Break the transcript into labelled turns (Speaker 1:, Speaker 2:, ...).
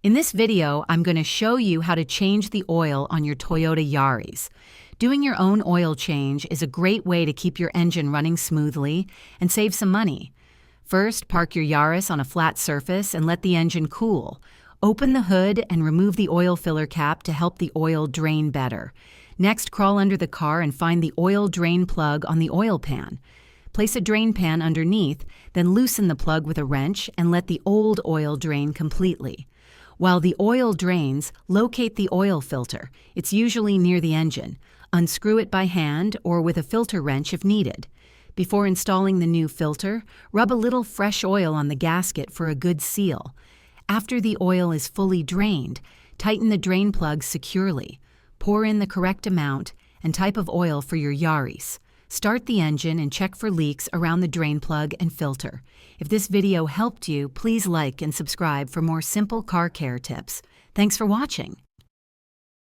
Speaker 1: In this video, I'm going to show you how to change the oil on your Toyota Yaris. Doing your own oil change is a great way to keep your engine running smoothly and save some money. First, park your Yaris on a flat surface and let the engine cool. Open the hood and remove the oil filler cap to help the oil drain better. Next, crawl under the car and find the oil drain plug on the oil pan. Place a drain pan underneath, then loosen the plug with a wrench and let the old oil drain completely. While the oil drains, locate the oil filter. It's usually near the engine. Unscrew it by hand or with a filter wrench if needed. Before installing the new filter, rub a little fresh oil on the gasket for a good seal. After the oil is fully drained, tighten the drain plug securely. Pour in the correct amount and type of oil for your Yaris. Start the engine and check for leaks around the drain plug and filter. If this video helped you, please like and subscribe for more simple car care tips. Thanks for watching.